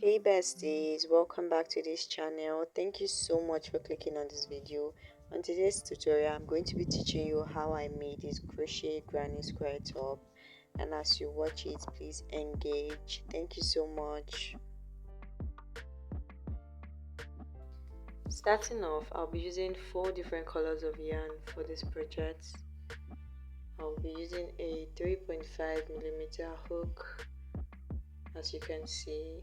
Hey besties, welcome back to this channel. Thank you so much for clicking on this video. On today's tutorial, I'm going to be teaching you how I made this crochet granny square top, and as you watch it, please engage. Thank you so much. Starting off, I'll be using 4 different colors of yarn for this project. I'll be using a 3.5mm hook, as you can see,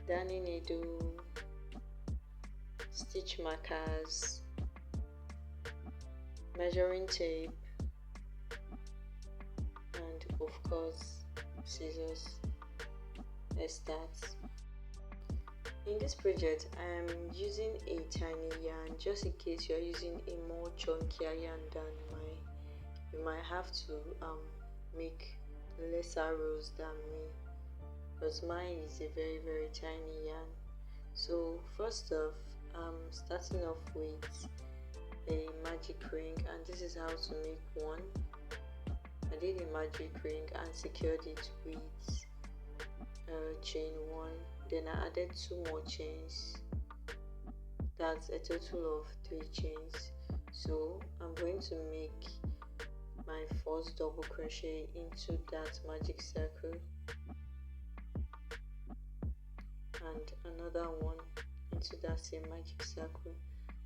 darning needle, stitch markers, measuring tape, and of course scissors. Let's start. In this project, I am using a tiny yarn just in case you're using a more chunkier yarn than mine. You might have to make lesser rows than me, because mine is a very tiny yarn. So first off, I'm starting off with a magic ring, and this is how to make one. I did a magic ring and secured it with chain 1. Then I added 2 more chains. That's a total of 3 chains. So I'm going to make my first double crochet into that magic circle and another one into that same magic circle.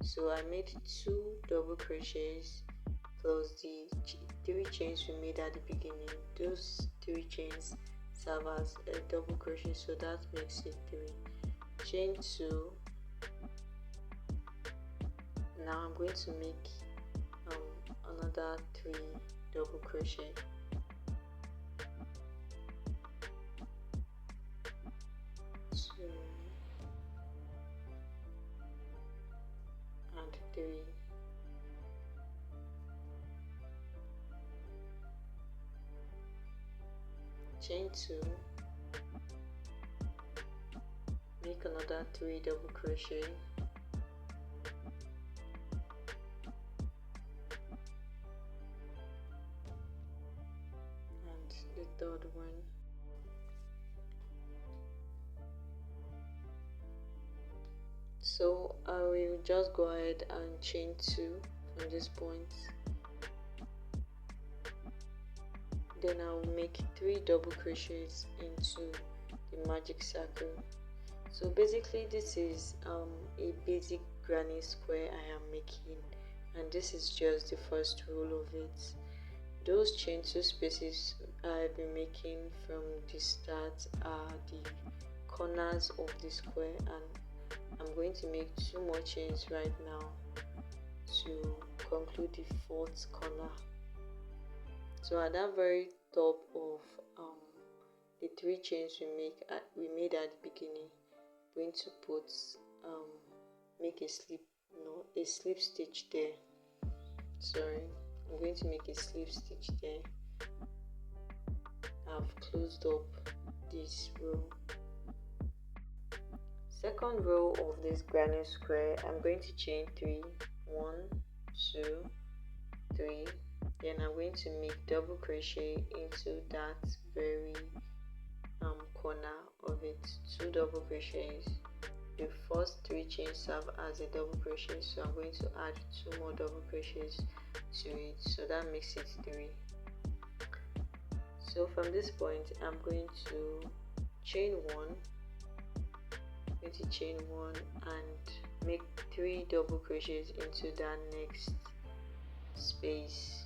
So I made 2 double crochets plus the 3 chains we made at the beginning. Those 3 chains serve as a double crochet, so that makes it 3. Chain 2. Now I'm going to make another 3 double crochet. 2 and 3. Chain 2, make another 3 double crochet, and the third one. So I will just go ahead and chain 2 from this point. Then I'll make 3 double crochets into the magic circle. So basically this is a basic granny square I am making, and this is just the first roll of it. Those chain 2 spaces I've been making from the start are the corners of the square, and I'm going to make 2 more chains right now to conclude the 4th corner. So at that very top of the 3 chains we made at the beginning, I'm going to put make a slip stitch there. Sorry, I'm going to make a slip stitch there. I've closed up this row. Second row of this granny square, I'm going to chain 3. 1, 2, 3. Then I'm going to make double crochet into that very corner of it. 2 double crochets. The first 3 chains serve as a double crochet, so I'm going to add 2 more double crochets to it, so that makes it 3. So from this point, I'm going to chain 1. I'm going to chain 1 and make 3 double crochets into that next space.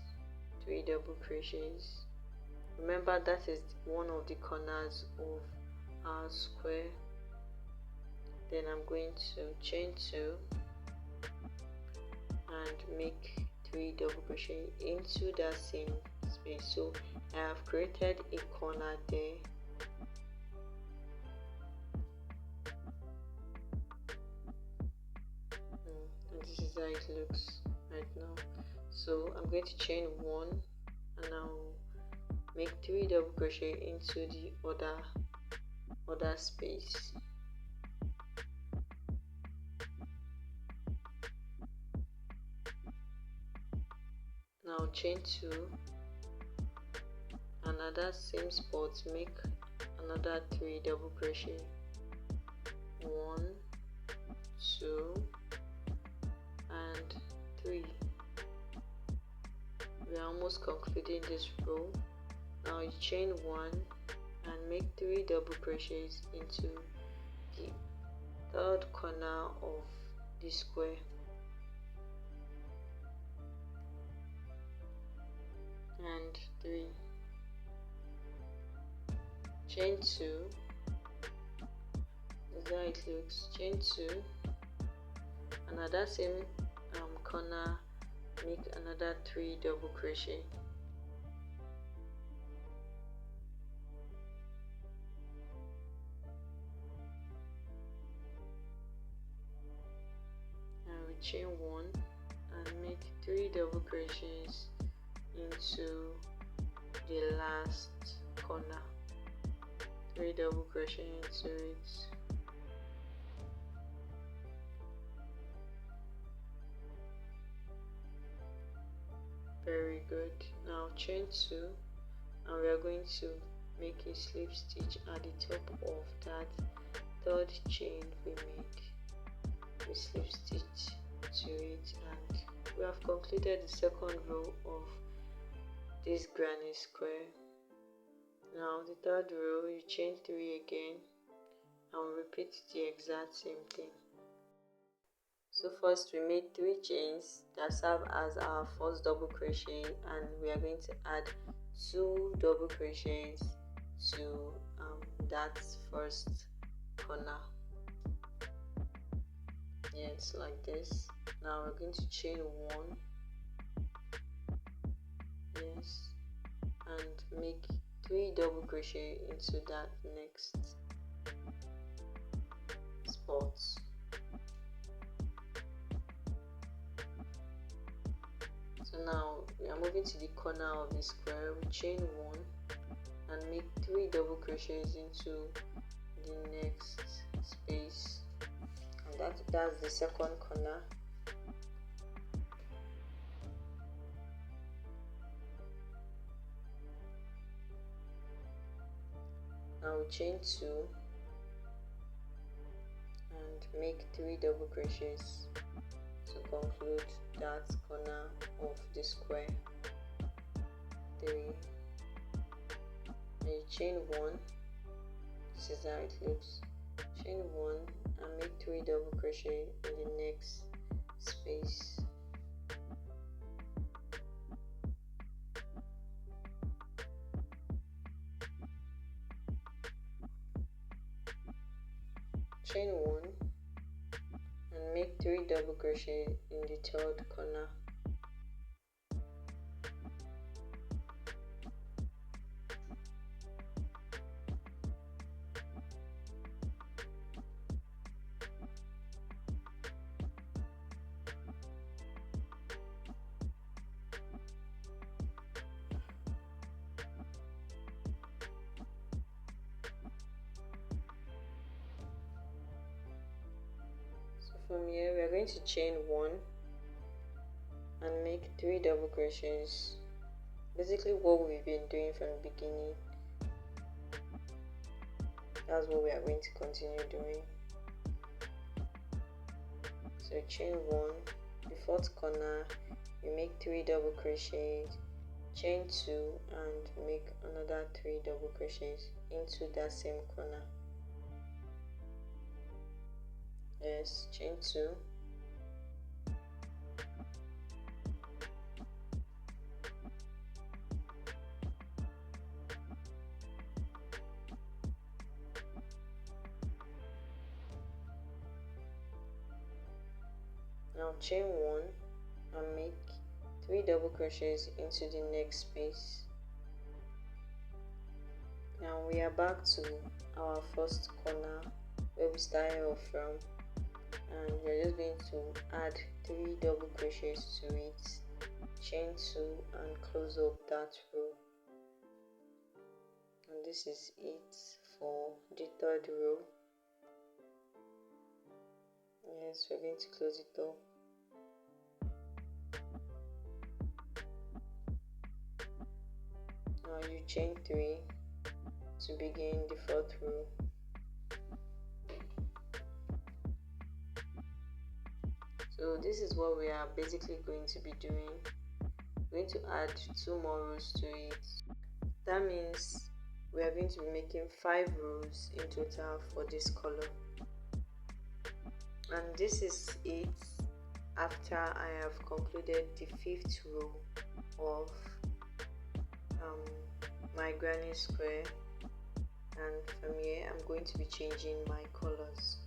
3 double crochets. Remember, that is one of the corners of our square. Then I'm going to chain 2 and make 3 double crochet into that same space. So I have created a corner there. And this is how it looks right now. So I'm going to chain 1 and I'll make 3 double crochet into the other space. Now chain 2 and another same spot, make another 3 double crochet. 1, 2 and 3. We are almost concluding this row. Now you chain 1 and make 3 double crochets into the third corner of the square. And 3. Chain 2. That's how it looks. Chain 2. Another same corner, make another 3 double crochet. And we chain 1 and make 3 double crochets into the last corner. 3 double crochet into it. Very good. Now chain 2 and we are going to make a slip stitch at the top of that third chain we made. We slip stitch to it and we have concluded the second row of this granny square. Now the third row, you chain 3 again and repeat the exact same thing. So first we made 3 chains that serve as our first double crochet, and we are going to add 2 double crochets to that first corner. Yes, like this. Now we're going to chain 1, yes, and make 3 double crochet into that next spot. So now we are moving to the corner of the square. We chain 1 and make 3 double crochets into the next space, and that's the second corner. Now we chain 2 and make 3 double crochets to conclude that corner of the square. 3. And you chain 1. This is how it looks. Chain 1 and make 3 double crochet in the next space. Chain 1 and make 3 double crochet in the third corner. From here we are going to chain 1 and make 3 double crochets. Basically what we've been doing from the beginning, that's what we are going to continue doing. So chain 1, the fourth corner, you make 3 double crochets, chain 2 and make another 3 double crochets into that same corner. Yes, chain 2, now chain 1 and make 3 double crochets into the next space. Now we are back to our first corner where we started off from, and we're just going to add 3 double crochets to it, chain 2 and close up that row. And this is it for the third row. Yes, we're going to close it up. you chain 3 to begin the 4th row. So this is what we are basically going to be doing. We're going to add 2 more rows to it. That means we are going to be making 5 rows in total for this color. And this is it after I have concluded the 5th row of my granny square, and from here I'm going to be changing my colors.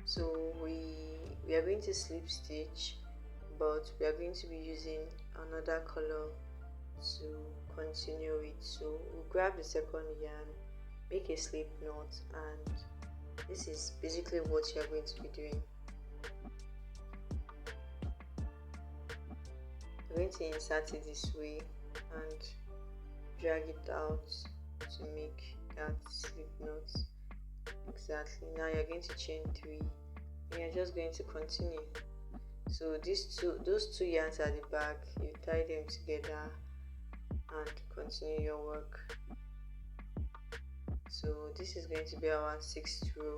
So we are going to slip stitch, but we are going to be using another color to continue it. So we'll grab the second yarn, make a slip knot, and this is basically what you are going to be doing. You're going to insert it this way and drag it out to make that slip knot. Exactly. Now you're going to chain 3 and you're just going to continue. So those two yarns at the back, you tie them together and continue your work. So this is going to be our 6th row.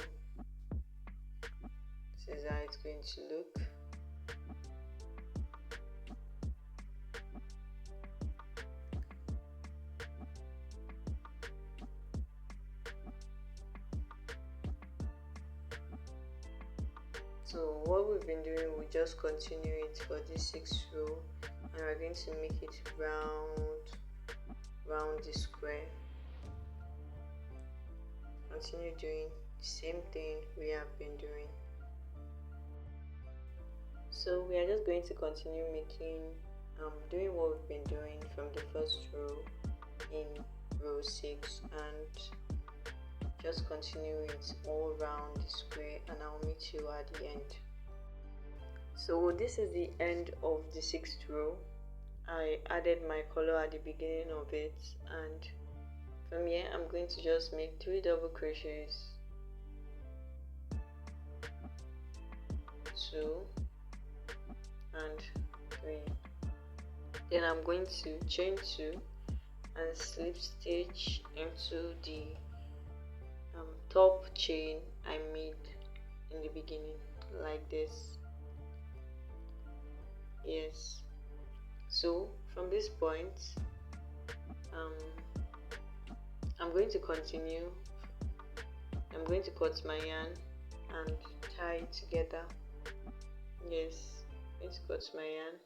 This is how it's going to look. So what we've been doing, we just continue it for this 6th row, and we're going to make it round the square. Continue doing the same thing we have been doing. So we are just going to continue making doing what we've been doing from the 1st row in row 6, and just continue it all around the square, and I'll meet you at the end. So this is the end of the 6th row. I added my color at the beginning of it, and from here I'm going to just make 3 double crochets, 2 and 3. Then I'm going to chain 2 and slip stitch into the top chain I made in the beginning, like this. Yes. So from this point, I'm going to continue. I'm going to cut my yarn and tie it together. Yes, I'm going to cut my yarn.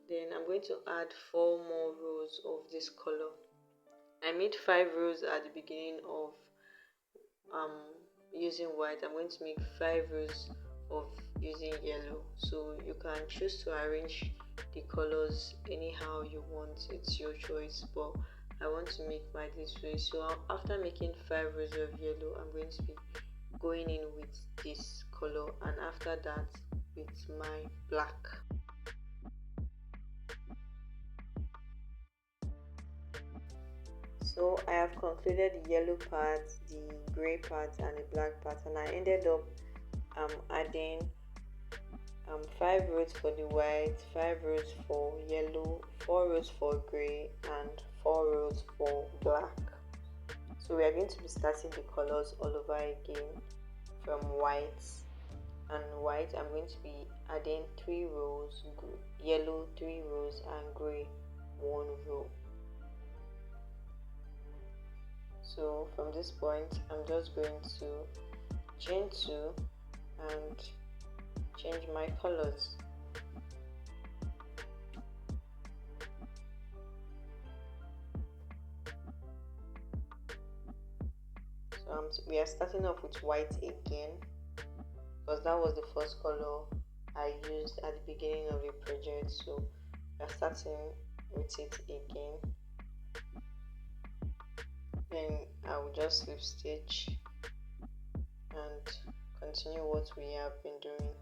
Then I'm going to add 4 more rows of this color. I made 5 rows at the beginning of using white. I'm going to make 5 rows of using yellow. So you can choose to arrange the colors anyhow you want, it's your choice, but I want to make mine this way. So after making 5 rows of yellow, I'm going to be going in with this color, and after that with my black. So I have concluded the yellow part, the gray part, and the black part, and I ended up adding 5 rows for the white, 5 rows for yellow, 4 rows for gray, and 4 rows for black. So we are going to be starting the colors all over again from white, and white I'm going to be adding 3 rows, yellow 3 rows, and gray 1 row. So from this point I'm just going to chain 2 and change my colors. So we are starting off with white again, because that was the first color I used at the beginning of the project, so we are starting with it again. Then I will just slip stitch and continue what we have been doing.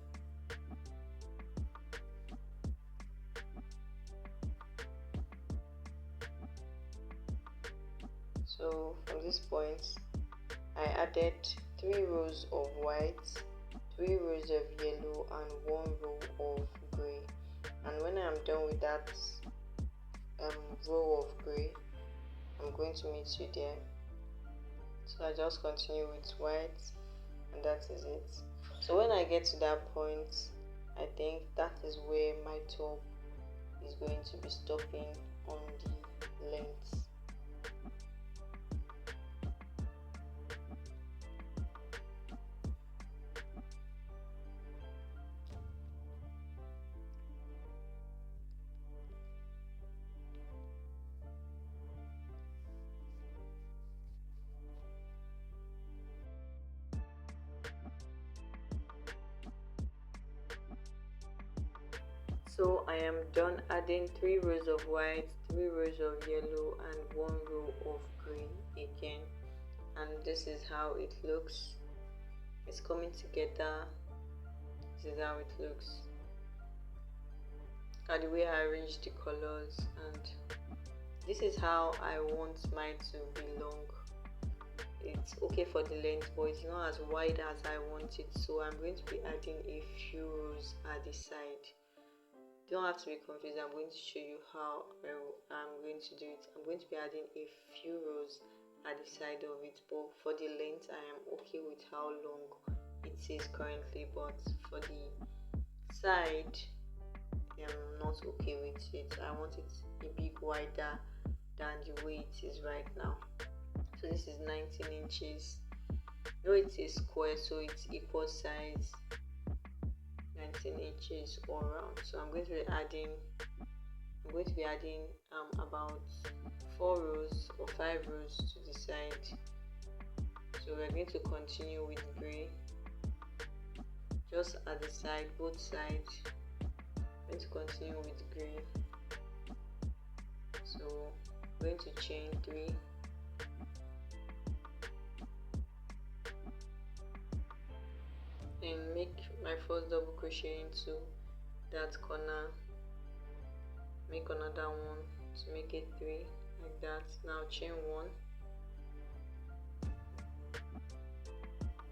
So from this point I added 3 rows of white, 3 rows of yellow, and 1 row of gray. And when I'm done with that row of gray, I'm going to meet you there. So I just continue with white, and that is it. So when I get to that point, I think that is where my top is going to be stopping on the length. So I am done adding 3 rows of white, 3 rows of yellow, and 1 row of green again. And this is how it looks. It's coming together. This is how it looks. Look at the way I arranged the colors, and this is how I want mine to be long. It's okay for the length, but it's not as wide as I want it, so I'm going to be adding a few rows at the side. Don't have to be confused. I'm going to show you how I'm going to do it. I'm going to be adding a few rows at the side of it, but for the length I am okay with how long it is currently, but for the side I'm not okay with it. I want it a bit wider than the way it is right now. So this is 19 inches. No, it's a square, so it's equal size, 19 inches all around. So I'm going to be adding about 4 rows or 5 rows to the side. So we're going to continue with gray just at the side, both sides. I'm going to continue with gray. So I'm going to chain 3. And make my first double crochet into that corner. Make another one to make it 3 like that. Now chain 1,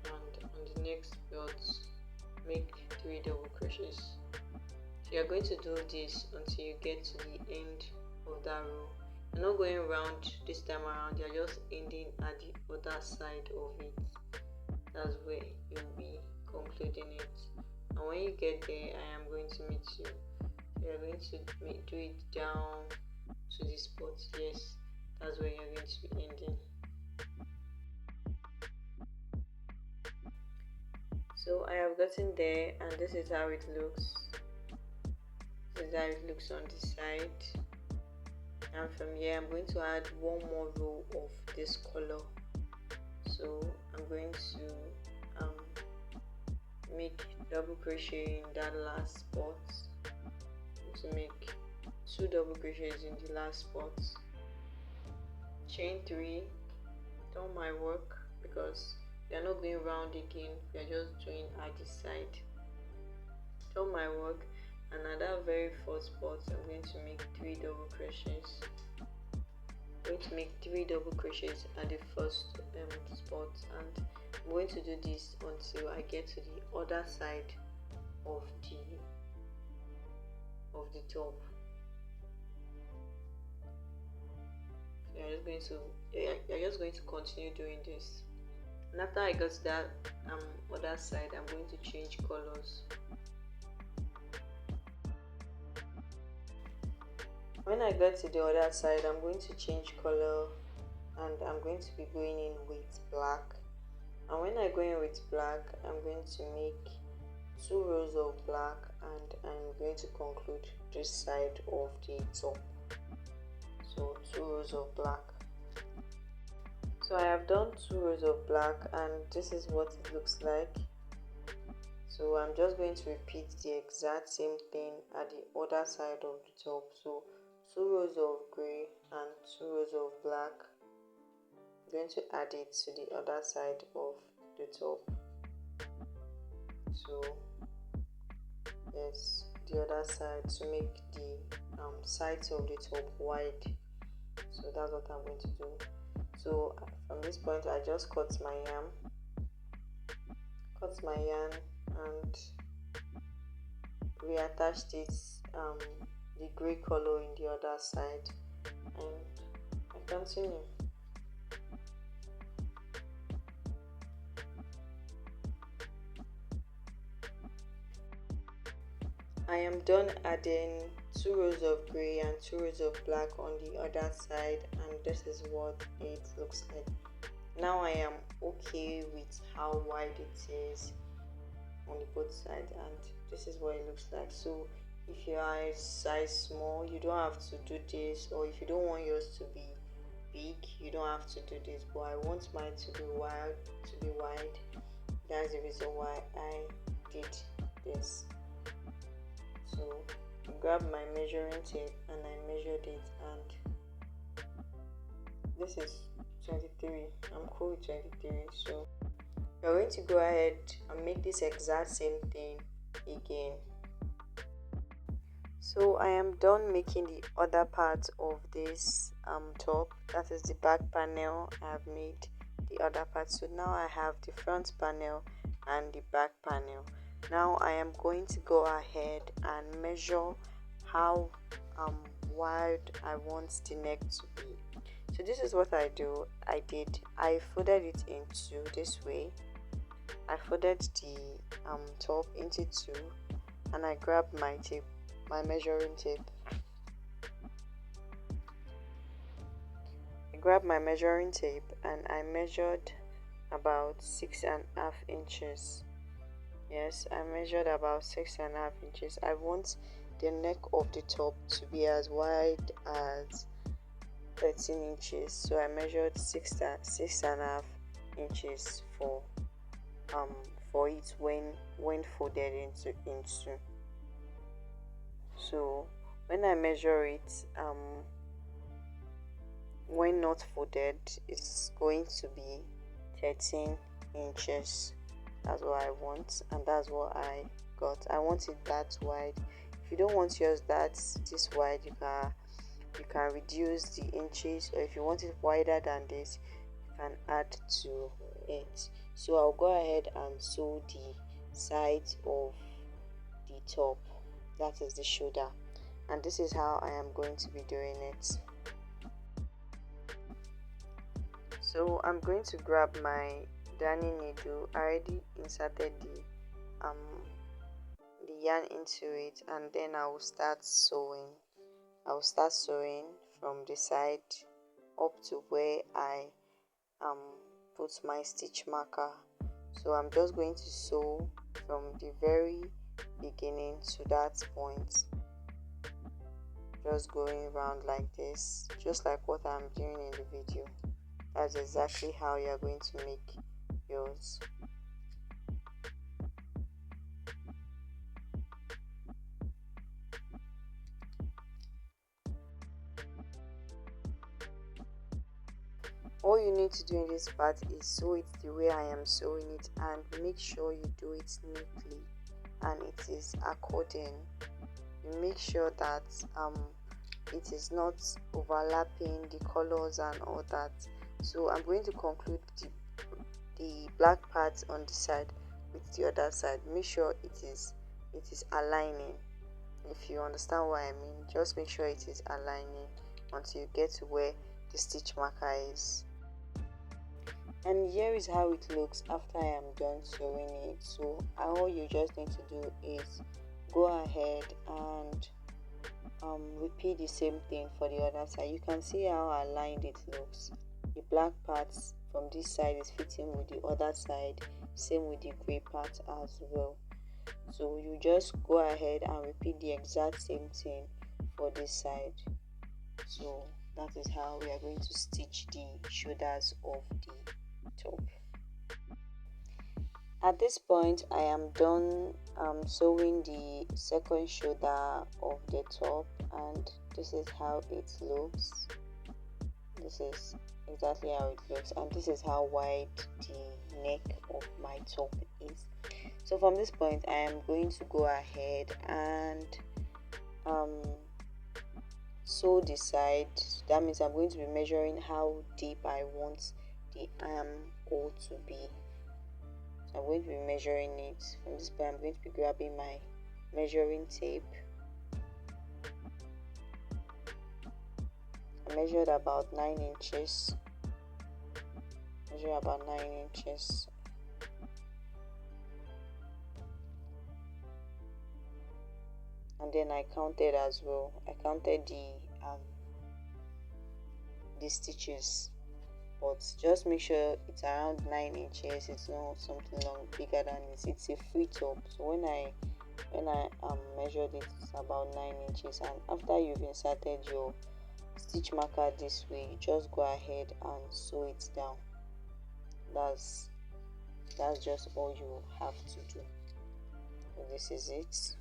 and on the next belt make 3 double crochets. So you're going to do this until you get to the end of that row. You're not going around this time around, you're just ending at the other side of it. That's where you'll be concluding it. And when you get there, I am going to meet you. You're going to do it down to the spot. Yes, that's where you're going to be ending. So I have gotten there, and this is how it looks. This is how it looks on the side. And from here I'm going to add 1 more row of this color. So I'm going to make double crochet in that last spot. To make 2 double crochets in the last spot, chain 3, turn my work because we are not going round again, we are just doing at the side. Turn my work, and at that very first spot I'm going to make 3 double crochets. I'm going to make 3 double crochets at the first spot, and I'm going to do this until I get to the other side of the top. You're just going to continue doing this, and after I got to that other side, I'm going to change colors. When I get to the other side, I'm going to change color, and I'm going to be going in with black. And when I go in with black, I'm going to make 2 rows of black, and I'm going to conclude this side of the top. So 2 rows of black. So I have done 2 rows of black, and this is what it looks like. So I'm just going to repeat the exact same thing at the other side of the top. So 2 rows of gray and 2 rows of black. I'm going to add it to the other side of the top. So yes, the other side, to make the sides of the top wide. So that's what I'm going to do. So from this point I just cut my yarn and reattached it um, the gray color in the other side, and I continue. I am done adding 2 rows of gray and 2 rows of black on the other side, and this is what it looks like. Now I am okay with how wide it is on the both sides, and this is what it looks like. So if you are a size small, you don't have to do this, or if you don't want yours to be big, you don't have to do this, but I want mine to be wide. That's the reason why I did this. So I grabbed my measuring tape and I measured it, and this is 23. I'm cool with 23. So we're going to go ahead and make this exact same thing again. So I am done making the other part of this top, that is the back panel. I have made the other part, so now I have the front panel and the back panel. Now I am going to go ahead and measure how wide I want the neck to be. So this is what I folded it into this way. I folded the top into two, and I grabbed my tape, my measuring tape. I grabbed my measuring tape and I measured about 6.5 inches. Yes, I measured about 6.5 inches. I want the neck of the top to be as wide as 13 inches. So I measured 6.5 inches for it when folded into. So when I measure it, when not folded, it's going to be 13 inches. That's what I want, and that's what I got. I want it that wide. If you don't want yours this wide, you can reduce the inches, or if you want it wider than this, you can add to it. So I'll go ahead and sew the sides of the top, that is the shoulder, and this is how I am going to be doing it. So I'm going to grab my darning needle. I already inserted the yarn into it, and then I will start sewing. From the side up to where I put my stitch marker. So I'm just going to sew from the very beginning to that point, just going around like this, just like what I'm doing in the video. That's exactly how you're going to make yours. All you need to do in this part is sew it the way I am sewing it, and make sure you do it neatly and it is according. You make sure that it is not overlapping the colors and all that. So I'm going to conclude the black part on the side with the other side. Make sure it is aligning. If you understand what I mean, just make sure it is aligning until you get to where the stitch marker is. And here is how it looks after I am done sewing it. So all you just need to do is go ahead and repeat the same thing for the other side. You can see how aligned it looks. The black parts from this side is fitting with the other side, same with the gray part as well. So you just go ahead and repeat the exact same thing for this side. So that is how we are going to stitch the shoulders of the top. At this point, I am done sewing the second shoulder of the top, and this is how it looks. This is exactly how it looks, and this is how wide the neck of my top is. So from this point, I am going to go ahead and sew the side. That means I'm going to be measuring how deep I want the armhole to be. So I'm going to be measuring it. From this point, I'm going to be grabbing my measuring tape, I measured about 9 inches. Measure about 9 inches. And then I counted as well. I counted the stitches, but just make sure it's around 9 inches. It's not something long bigger than this. It's a free top, so when I measured it, it's about 9 inches. And after you've inserted your stitch marker this way, you just go ahead and sew it down. That's just all you have to do. So this is it.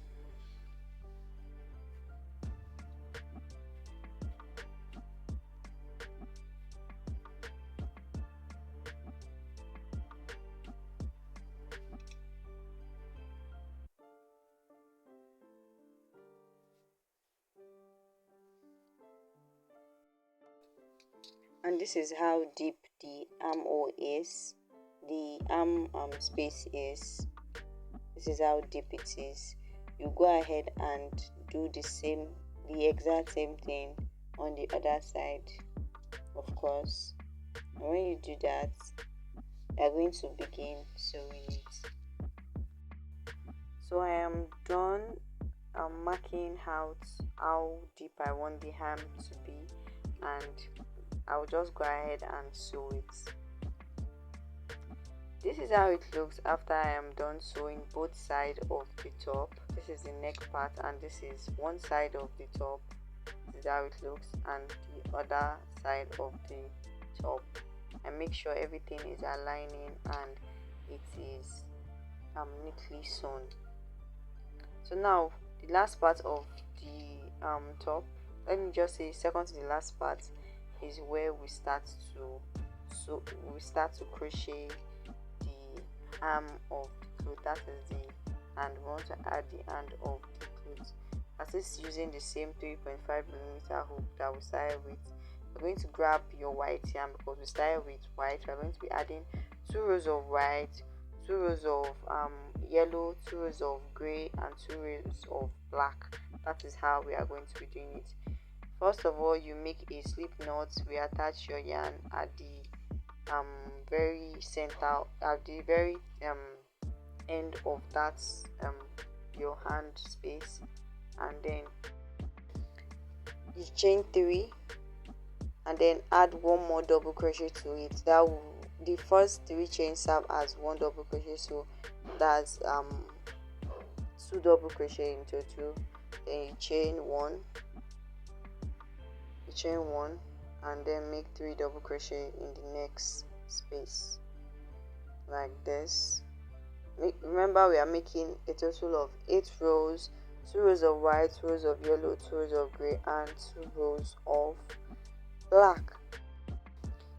And this is how deep the armhole is. The arm space is. This is how deep it is. You go ahead and do the exact same thing on the other side, of course. And when you do that, you are going to begin sewing it. So I am done marking out how deep I want the hem to be, and I'll just go ahead and sew it. This is how it looks after I am done sewing both sides of the top. This is the neck part, and this is one side of the top. This is how it looks, and the other side of the top. And make sure everything is aligning and it is neatly sewn. So now the last part of the top, let me just say second to the last part, is where we start to crochet the arm of the cloth. That is and we want to add the hand of the cloth. As it's using the same 3.5mm hook that we started with, we're going to grab your white yarn, because we started with white. We're going to be adding 2 rows of white, 2 rows of yellow, 2 rows of gray, and 2 rows of black. That is how we are going to be doing it. First of all, you make a slip knot. We attach your yarn at the very center, at the very end of that your hand space, and then you chain 3 and then add 1 more double crochet to it. The first 3 chains serve as 1 double crochet, so that's 2 double crochet in total. Then you chain 1, and then make 3 double crochet in the next space like this. Remember, we are making a total of 8 rows, 2 rows of white, 2 rows of yellow, 2 rows of gray, and 2 rows of black.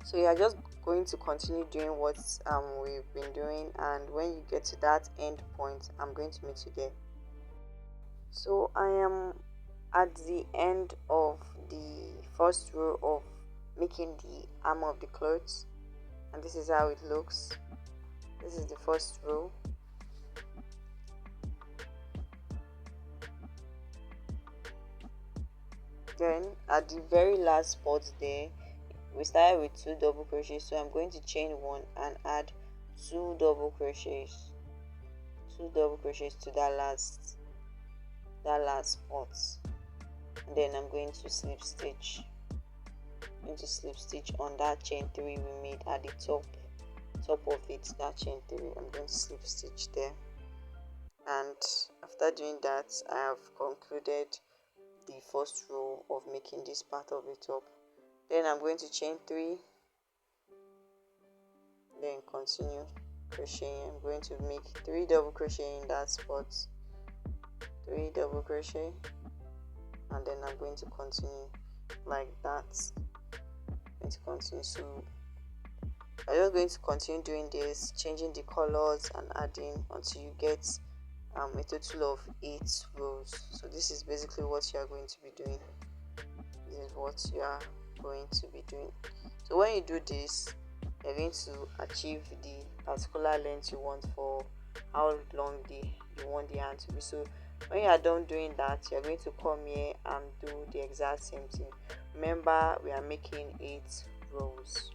So you are just going to continue doing what we've been doing, and when you get to that end point, I'm going to meet you there. So I am at the end of the first row of making the arm of the clothes, and this is how it looks. This is the first row. Then at the very last spot there, we started with 2 double crochets, so I'm going to chain 1 and add 2 double crochets to that last spot, and then I'm going to slip stitch. On that chain 3 we made at the top of it. That chain 3, I'm going to slip stitch there, and after doing that, I have concluded the first row of making this part of the top. Then I'm going to chain 3, then continue crocheting. I'm going to make 3 double crochet in that spot, 3 double crochet, and then I'm going to continue like that. I'm going to continue. So I'm just going to continue doing this, changing the colors and adding until you get a total of 8 rows. So this is basically what you are going to be doing. So when you do this, you're going to achieve the particular length you want for how long you want the hand to be. So when you are done doing that, you're going to come here and do the exact same thing. Remember, we are making 8 rows.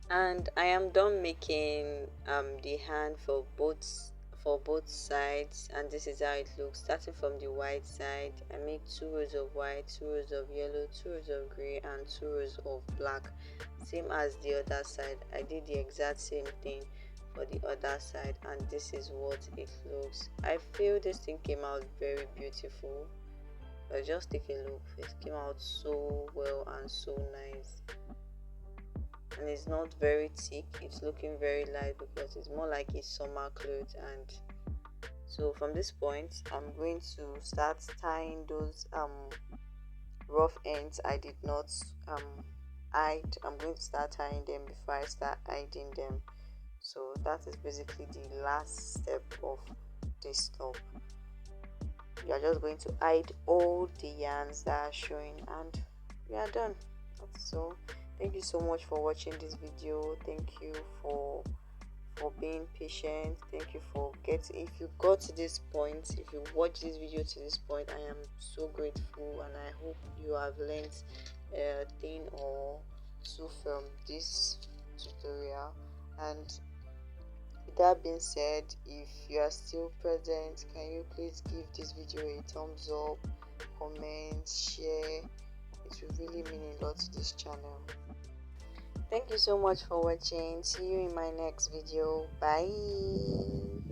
And I am done making the hand for both sides, and this is how it looks. Starting from the white side, I make 2 rows of white, 2 rows of yellow, 2 rows of gray, and 2 rows of black, same as the other side. I did the exact same thing for the other side, and this is what it looks. I feel this thing came out very beautiful. Just take a look. It came out so well and so nice, and it's not very thick. It's looking very light because it's more like a summer clothes. And so from this point, I'm going to start tying those rough ends I did not hide. I'm going to start tying them before I start hiding them. So that is basically the last step of this top. You are just going to hide all the yarns that are showing, and we are done. So thank you so much for watching this video. Thank you for being patient. Thank you for getting, if you got to this point, if you watch this video to this point, I am so grateful, and I hope you have learned a thing or two from this tutorial. And with that being said, if you are still present, can you please give this video a thumbs up, comment, share? It will really mean a lot to this channel. Thank you so much for watching. See you in my next video. Bye.